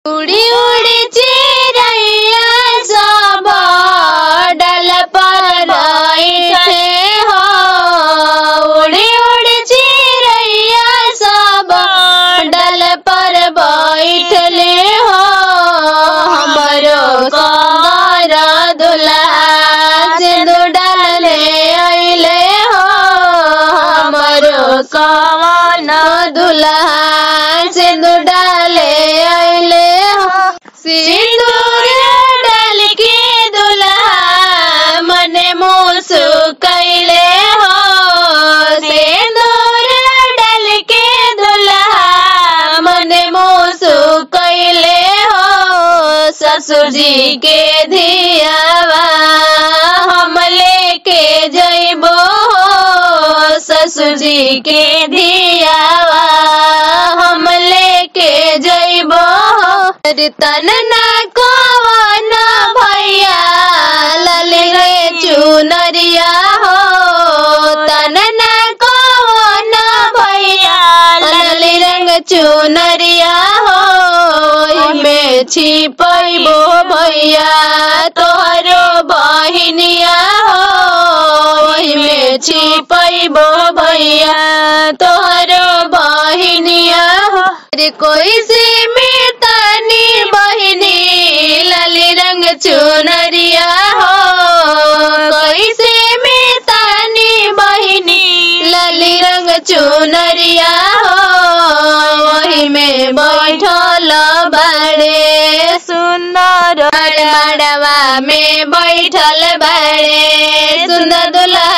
उड़ी उड़ी चिड़ैया सब डाल पर बैठे हो। उड़ी उड़ी चिड़ैया सब डाल पर बैठले हो। हमरो कंवर दुल्हा सिंदूर डाले अइले हो। हमरो कवन दुल्हा सिंदूर डाले अइले हो। सिंदूर डाल के दुल्हा मने मुस्कैले हो। सिंदूर डाल के दुल्हा मने मुस्कैले हो। ससुर जी के धियावा हम लेके जइबो। ससुर जी के धियावा हम लेके जइबो। तन ना कवन भैया लाले रे चुनरिया हो। तन ना कवन भैया लाले रंग चुनरिया हो। में छिपैबो भैया तोहरो बहिनिया हो। में छिपैबो भैया तोहरो बहिनिया हो। कोई से मितानी बहिनी लाली रंग चुनरिया हो। कोई से मितानी बहिनी लाली रंग चुनरिया हो। वही में बैठल बाड़े सुंदर मड़वा में बैठल बाड़े सुंदर दुल्हा